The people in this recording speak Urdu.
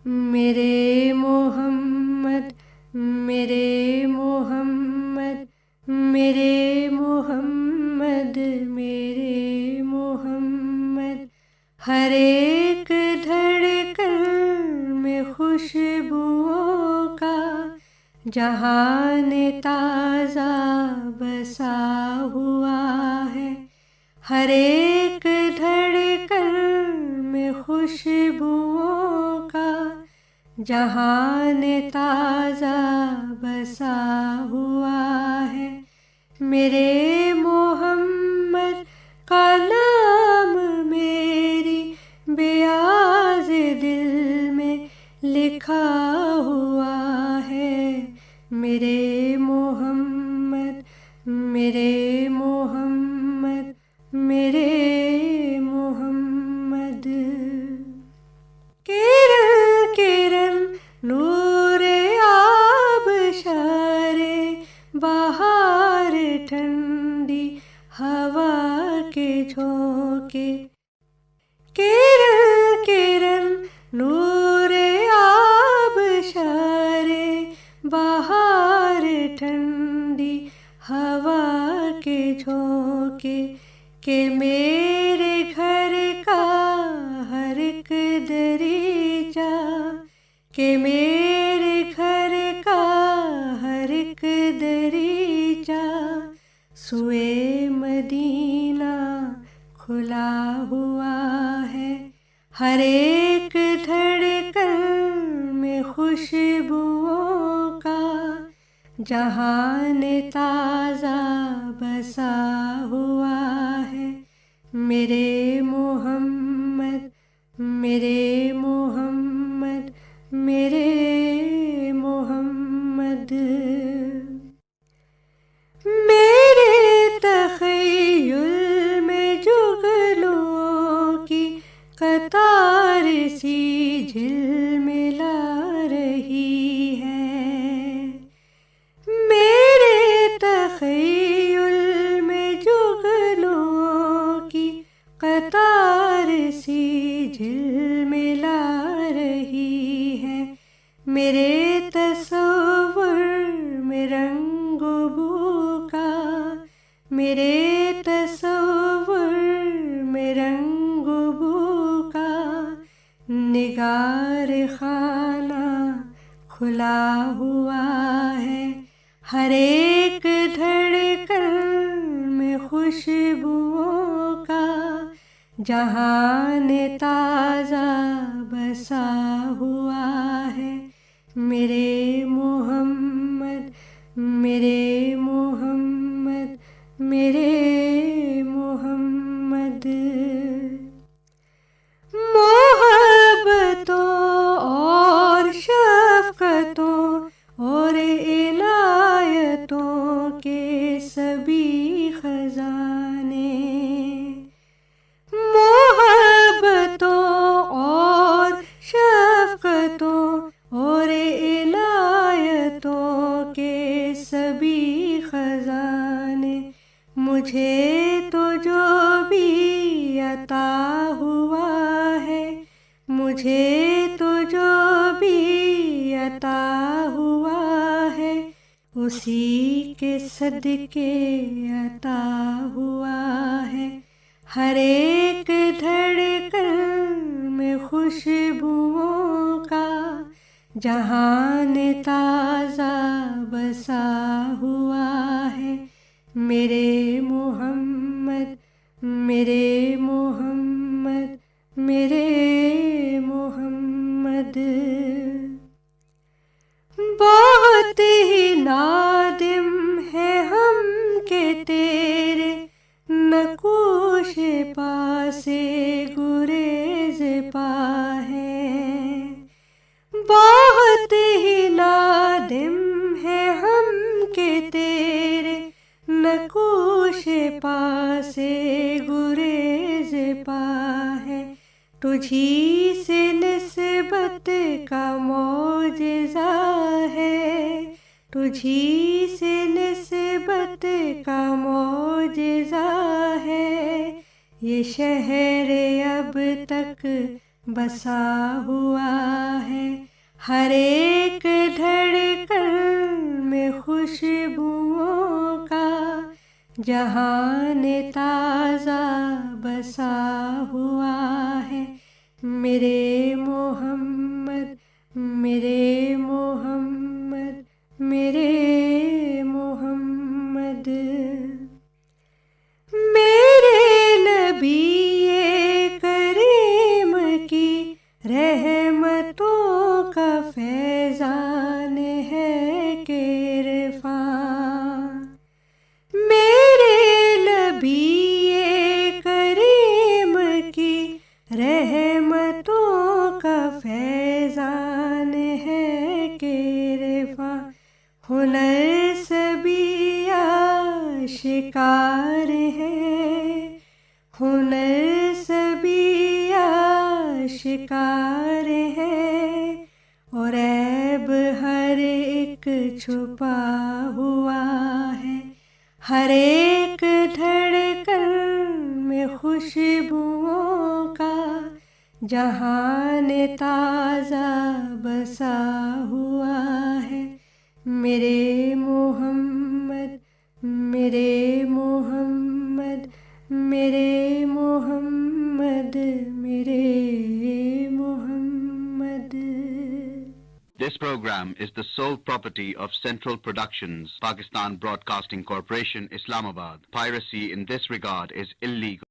میرے محمد میرے محمد میرے محمد میرے محمد، ہر ایک دھڑکن میں خوشبوؤں کا جہان تازہ بسا ہوا ہے، ہر ایک دھڑکن میں خوشبوؤں کا جہان تازہ بسا ہوا ہے۔ میرے محمد کا نام میری بیاض دل میں لکھا ہوا ہے، میرے محمد میرے محمد میرے محمد۔ کرن کرن نور آبشار بہار، ٹھنڈی ہوا کے جھونکے، کرن کرن نور آبشار بہار، ٹھنڈی ہوا کے جھونکے، کہ میرے گھر کا ہر ایک دریچہ، کہ میرے گھر کا ہر ایک دریچہ سوئے مدینہ کھلا ہوا ہے، ہر ایک دھڑکن میں خوشبوؤں کا جہان تازہ بسا ہوا ہے، میرے محمد میرے محمد میرے محمد۔ میرے تخیل میں جگنوں کی قطار سی جھلملا رہی ہے، میرے تخیل میں جگنوں کی قطار سی جھلملا رہی ہے، میرے تصور میں رنگ و بو کا، میرے تصور میں رنگ و بو کا نگار خانہ کھلا ہوا ہے، ہر ایک دھڑکن میں خوشبوؤں کا جہان تازہ بسا ہوا ہے، میرے محمد میرے محمد میرے محمد۔ محبتوں اور شفقتوں اور عنایتوں کے سبھی خزانے، محبتوں اور شفقتوں اور عنایتوں کے سبھی خزانے، مجھے تو جو بھی عطا ہوا ہے، مجھے تو جو بھی عطا ہوا ہے، اسی کے صدقے عطا ہوا ہے، ہر ایک دھڑکن میں خوشبوؤں کا جہان تازہ بسا ہوا ہے، میرے محمد میرے محمد میرے محمد۔ بہت ہی نادم ہے ہم کہ تیرے نقوش پا سے گریز پا ہے، بہت ہی نادم ہے ہم کہ تیرے نقوش پا سے گریز پا ہے، تجھی سے نسبت کا معجزہ ہے، تجھی سے نسبت کا معجزہ ہے، یہ شہر اب تک بسا ہوا ہے، ہر ایک دھڑکن میں خوشبوؤں کا جہان تازہ بسا ہوا ہے، میرے محمد میرے محمد میرے محمد، میرے نبی کریم کی رحمتوں کا فیضان ہے کہ عرفان، میرے نبی کریم کی رحمتوں کا فیضان ہے کہ عرفان، ہنر سبھی آشکار ہے، ہنر سبھی آشکار ہے، اور عیب ہر ایک چھپا ہوا ہے، ہر ایک دھڑکن میں خوشبوؤں کا جہان تازہ بسا ہوا ہے، میرے محمد میرے محمد میرے محمد میرے محمد۔ This program is the sole property of Central Productions, Pakistan Broadcasting Corporation, Islamabad. Piracy in this regard is illegal.